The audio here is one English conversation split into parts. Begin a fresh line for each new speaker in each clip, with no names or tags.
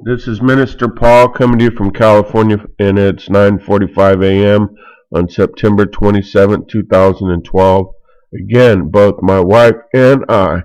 This is Minister Paul coming to you from California, and it's 9:45 a.m. on September 27, 2012. Again, both my wife and I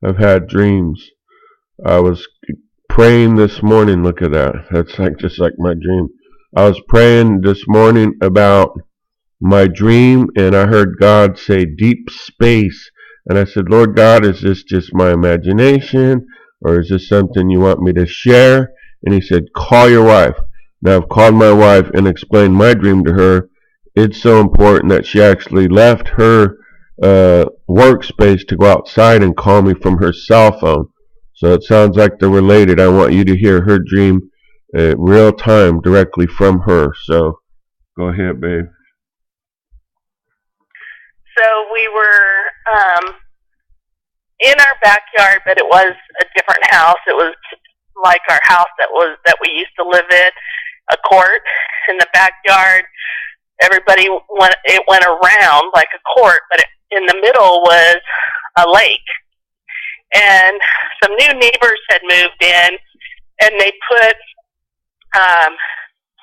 have had dreams. I was praying this morning. Look at that. That's just like my dream. I was praying this morning about my dream, and I heard God say deep space. And I said, Lord God, is this just my imagination? Or is this something you want me to share? And he said, call your wife. Now I've called my wife and explained my dream to her. It's so important that she actually left her workspace to go outside and call me from her cell phone. So it sounds like they're related. I want you to hear her dream real time directly from her. So go ahead, babe.
So we were in our backyard, but it was a different house. It was like our house that we used to live in, a court in the backyard. Everybody went around like a court, but in the middle was a lake. And some new neighbors had moved in, and they put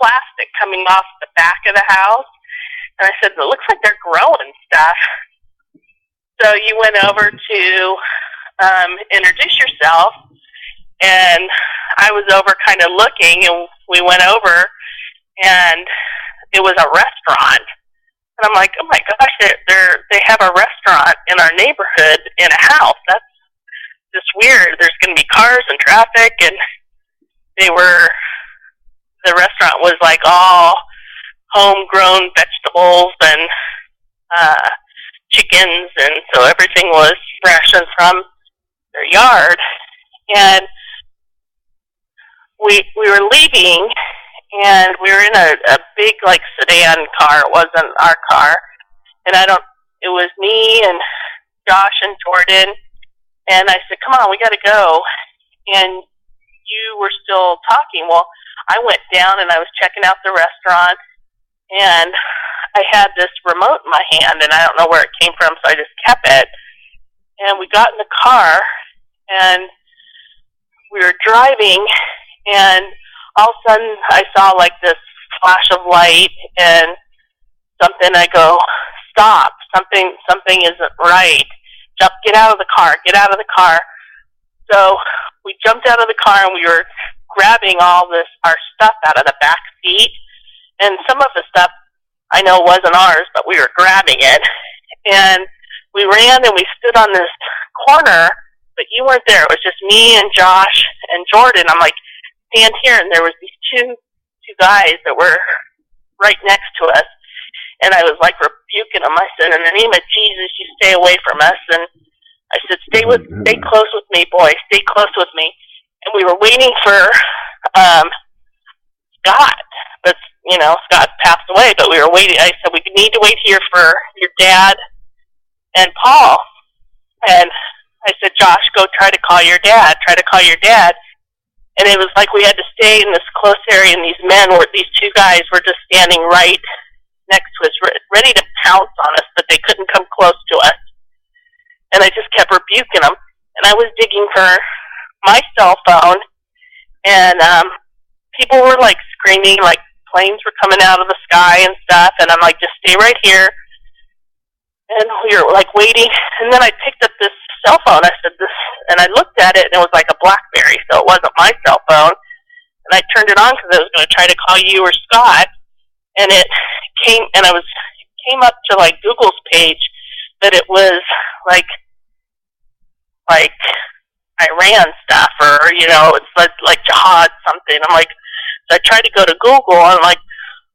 plastic coming off the back of the house. And I said, it looks like they're growing stuff. So you went over to introduce yourself, and I was over kind of looking, and we went over, and it was a restaurant. And I'm like, oh my gosh, they have a restaurant in our neighborhood in a house. That's just weird. There's going to be cars and traffic, and the restaurant was like all homegrown vegetables and chickens, and so everything was fresh and from their yard. And we were leaving, and we were in a big like sedan car. It wasn't our car, and it was me and Josh and Jordan, and I said, come on, we got to go. And you were still talking. Well, I went down and I was checking out the restaurant, and I had this remote in my hand, and I don't know where it came from, so I just kept it. And we got in the car, and we were driving, and all of a sudden I saw like this flash of light and something. I go, stop, something isn't right. Get out of the car. So we jumped out of the car, and we were grabbing all our stuff out of the back seat. And some of the stuff I know wasn't ours, but we were grabbing it. And we ran, and we stood on this corner, but you weren't there. It was just me and Josh and Jordan. I'm like, stand here. And there was these two guys that were right next to us. And I was like rebuking them. I said, in the name of Jesus, you stay away from us. And I said, stay close with me, boy. Stay close with me. And we were waiting for Scott. But, Scott passed away, but we were waiting. I said, we need to wait here for your dad and Paul. And I said, Josh, go try to call your dad. And it was like we had to stay in this close area, and these two guys were just standing right next to us, ready to pounce on us, but they couldn't come close to us. And I just kept rebuking them. And I was digging for my cell phone, and people were like screaming, like planes were coming out of the sky and stuff. And I'm like, just stay right here. And we were like waiting. And then I picked up this cell phone. I said this, and I looked at it, and it was like a BlackBerry, so it wasn't my cell phone. And I turned it on because I was going to try to call you or Scott. And it came up to like Google's page, that it was like Iran stuff, or it's like jihad something. I'm like, so I tried to go to Google, and I'm like,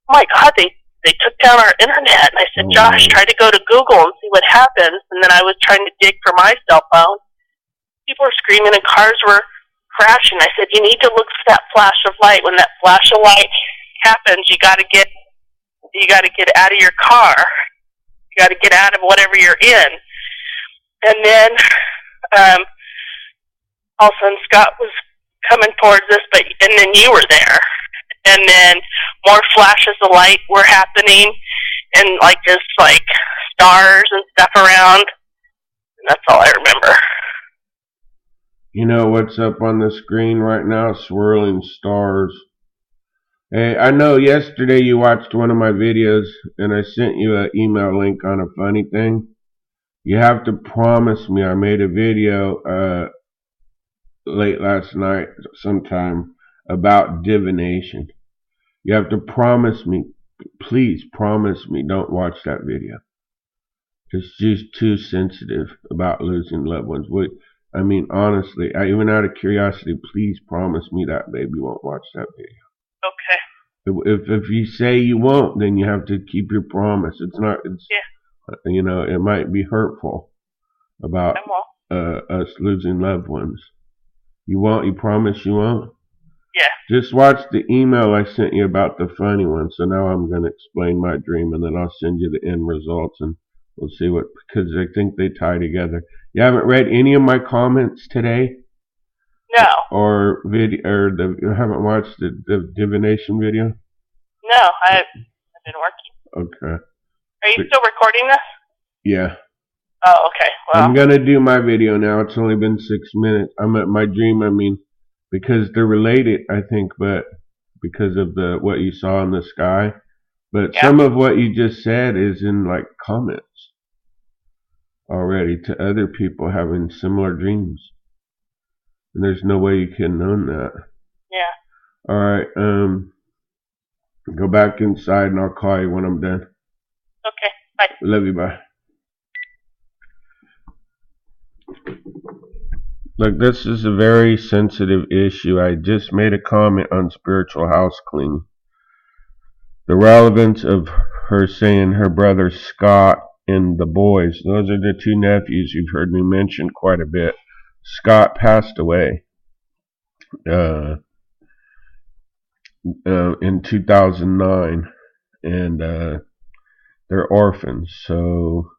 oh my God, they took down our internet. And I said, Josh, try to go to Google and see what happens. And then I was trying to dig for my cell phone. People were screaming, and cars were crashing. I said, you need to look for that flash of light. When that flash of light happens, you got to get out of your car. You got to get out of whatever you're in. And then all of a sudden Scott was coming towards us, and then you were there. And then more flashes of light were happening, and like just like stars and stuff around. And that's all I remember.
You know what's up on the screen right now? Swirling stars. Hey, I know yesterday you watched one of my videos and I sent you an email link on a funny thing. You have to promise me. I made a video late last night sometime about divination. You have to promise me, please promise me, don't watch that video. It's just too sensitive about losing loved ones. I mean, honestly, even out of curiosity, please promise me that baby won't watch that video.
Okay.
If you say you won't, then you have to keep your promise. It's
Yeah.
you know, it might be hurtful about
I won't.
us losing loved ones. You won't? You promise you won't?
Yeah.
Just watch the email I sent you about the funny one. So now I'm going to explain my dream and then I'll send you the end results and we'll see because I think they tie together. You haven't read any of my comments today?
No.
Or you haven't watched the divination video?
No, I've been working.
Okay.
Are you still recording this?
Yeah.
Oh, okay. Well,
I'm going to do my video now. It's only been 6 minutes. I'm at my dream, because they're related, I think, but because of what you saw in the sky. But
yeah.
some of what you just said is in like comments already to other people having similar dreams. And there's no way you could have known that.
Yeah.
All right. Go back inside and I'll call you when I'm done.
Okay. Bye.
Love you. Bye. Look, this is a very sensitive issue. I just made a comment on spiritual house cleaning. The relevance of her saying her brother Scott and the boys, those are the two nephews you've heard me mention quite a bit. Scott passed away in 2009, and they're orphans. So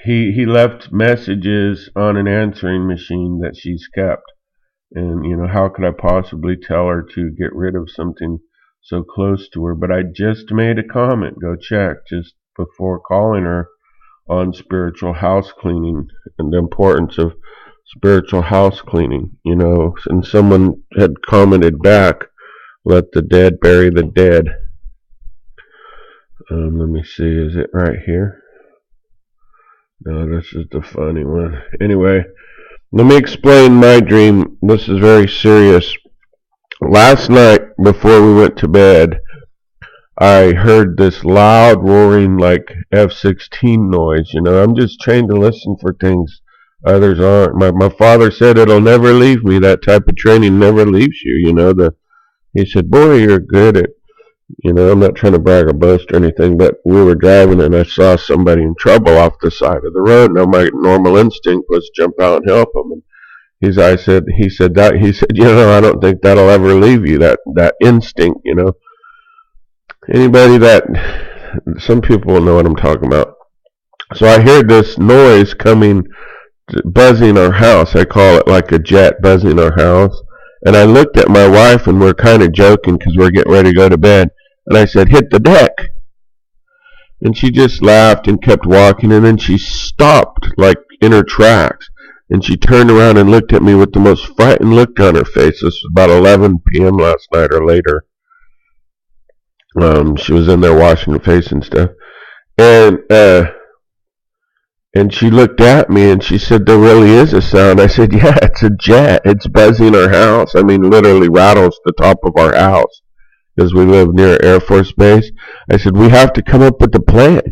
he left messages on an answering machine that she's kept. And, you know, how could I possibly tell her to get rid of something so close to her? But I just made a comment, go check, just before calling her, on spiritual house cleaning and the importance of spiritual house cleaning, you know. And someone had commented back, let the dead bury the dead. Let me see, is it right here? No, this is the funny one. Anyway, let me explain my dream. This is very serious. Last night, before we went to bed, I heard this loud roaring like F-16 noise. You know, I'm just trained to listen for things others aren't. My father said it'll never leave me. That type of training never leaves you. You know, he said, boy, you're good at, you know, I'm not trying to brag or boast or anything, but we were driving and I saw somebody in trouble off the side of the road. Now my normal instinct was jump out and help them. And he said, you know, I don't think that'll ever leave you, that instinct, you know. Some people will know what I'm talking about. So I heard this noise coming, buzzing our house. I call it like a jet buzzing our house. And I looked at my wife and we're kind of joking because we're getting ready to go to bed. And I said, hit the deck. And she just laughed and kept walking. And then she stopped like in her tracks. And she turned around and looked at me with the most frightened look on her face. This was about 11 p.m. last night or later. She was in there washing her face and stuff. And she looked at me and she said, there really is a sound. I said, yeah, it's a jet. It's buzzing our house. I mean, literally rattles the top of our house because we live near Air Force Base. I said, we have to come up with a plan.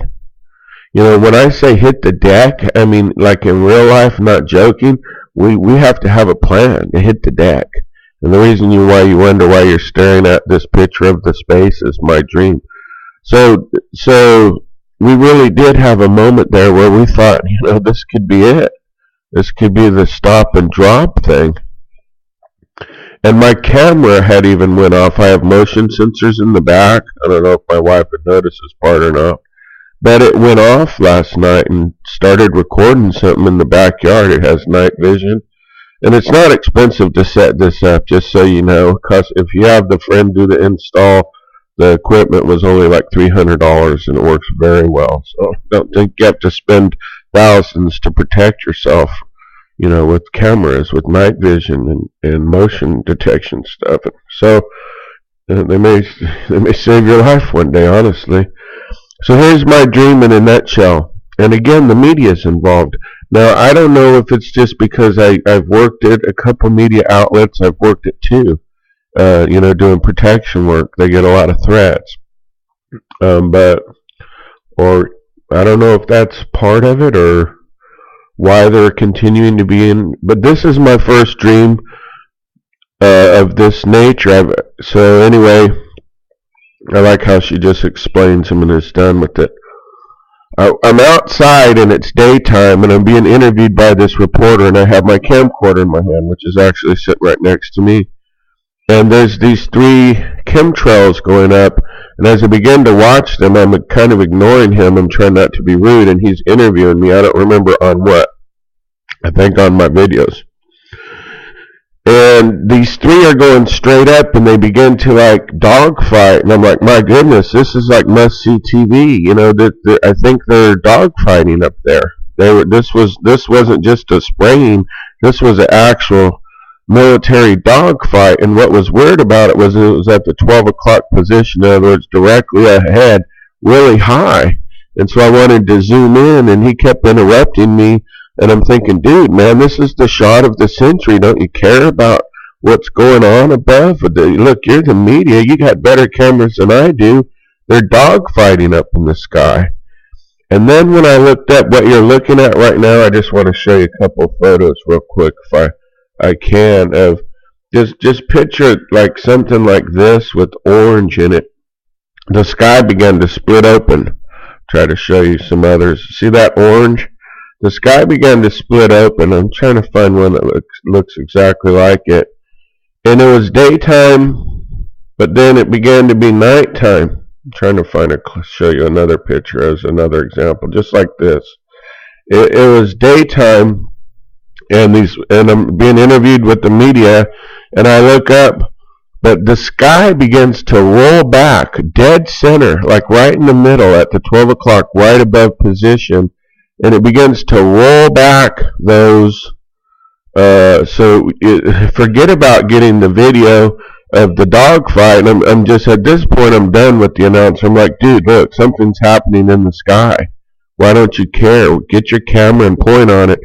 You know, when I say hit the deck, I mean, like in real life, not joking, we have to have a plan to hit the deck. And the reason why you wonder why you're staring at this picture of the space is my dream. So we really did have a moment there where we thought, you know, this could be it. This could be the stop and drop thing. And my camera had even went off. I have motion sensors in the back. I don't know if my wife had noticed this part or not. But it went off last night and started recording something in the backyard. It has night vision. And it's not expensive to set this up, just so you know, because if you have the friend do the install, the equipment was only like $300 and it works very well. So don't think you have to spend thousands to protect yourself with cameras, with night vision and motion detection stuff. So they may save your life one day, honestly. So here's my dream in a nutshell. And again, the media is involved. Now, I don't know if it's just because I've worked at a couple media outlets. I've worked at two, doing protection work. They get a lot of threats. Or I don't know if that's part of it or why they're continuing to be in. But this is my first dream of this nature. So anyway, I like how she just explains them and is done with it. I'm outside and it's daytime and I'm being interviewed by this reporter and I have my camcorder in my hand, which is actually sitting right next to me. And there's these three chemtrails going up, and as I begin to watch them, I'm kind of ignoring him. I'm trying not to be rude, and he's interviewing me. I don't remember on what. I think on my videos. And these three are going straight up, and they begin to like dogfight, and I'm like, my goodness, this is like must-see TV. I think they're dogfighting up there. This wasn't just a spraying. This was an actual military dogfight, and what was weird about it was at the 12 o'clock position, in other words, directly ahead, really high. And so I wanted to zoom in, and he kept interrupting me, and I'm thinking, dude, man, this is the shot of the century. Don't you care about what's going on above? Look, you're the media. You got better cameras than I do. They're dogfighting up in the sky. And then when I looked up what you're looking at right now, I just want to show you a couple of photos real quick if I can, of just picture like something like this with orange in it. The sky began to split open. Try to show you some others. See that orange? The sky began to split open. I'm trying to find one that looks exactly like it. And it was daytime, but then it began to be nighttime. I'm trying to show you another picture as another example, just like this. It was daytime. And I'm being interviewed with the media, and I look up, but the sky begins to roll back, dead center, like right in the middle at the 12 o'clock, right above position, and it begins to roll back those. Forget about getting the video of the dogfight. And I'm just at this point, I'm done with the announcer. I'm like, dude, look, something's happening in the sky. Why don't you care? Get your camera and point on it.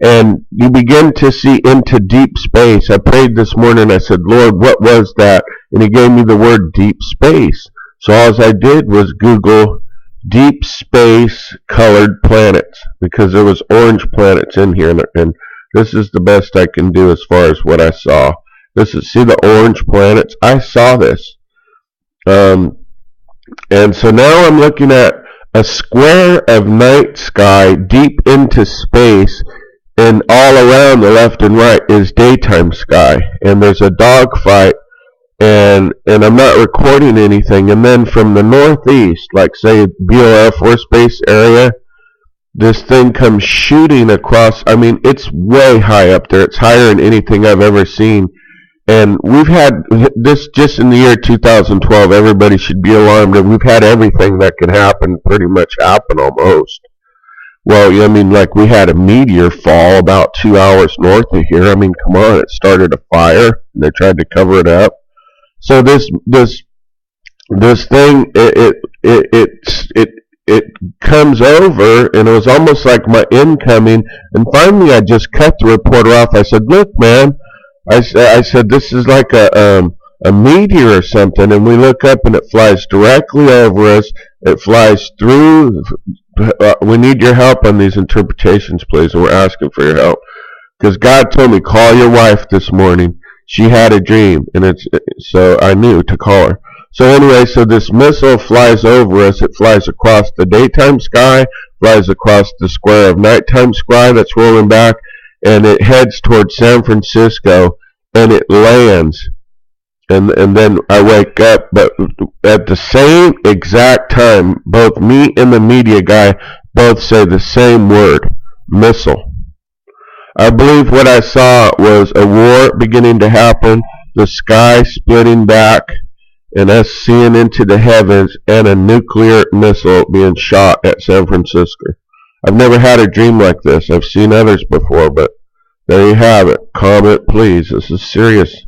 And you begin to see into deep space. I prayed this morning. I said, Lord, what was that? And he gave me the word deep space. So all I did was Google deep space colored planets, because there was orange planets in here. And this is the best I can do as far as what I saw. See the orange planets? I saw this. And so now I'm looking at a square of night sky deep into space. And all around the left and right is daytime sky. And there's a dogfight. And I'm not recording anything. And then from the northeast, like say BOF Force Base area, this thing comes shooting across. I mean, it's way high up there. It's higher than anything I've ever seen. And we've had this just in the year 2012. Everybody should be alarmed. And we've had everything that can happen pretty much happen almost. Well, I mean, like we had a meteor fall about 2 hours north of here. I mean, come on, it started a fire, and they tried to cover it up. So this thing, it comes over, and it was almost like my incoming. And finally, I just cut the reporter off. I said, "Look, man," I said, "this is like a meteor or something." And we look up, and it flies directly over us. It flies through. We need your help on these interpretations, please, and we're asking for your help. Because God told me, call your wife this morning. She had a dream, and so I knew to call her. So anyway, so this missile flies over us. It flies across the daytime sky, flies across the square of nighttime sky that's rolling back, and it heads towards San Francisco, and it lands. And then I wake up, but at the same exact time, both me and the media guy both say the same word, missile. I believe what I saw was a war beginning to happen, the sky splitting back, and us seeing into the heavens, and a nuclear missile being shot at San Francisco. I've never had a dream like this. I've seen others before, but There you have it. Comment, please. This is serious.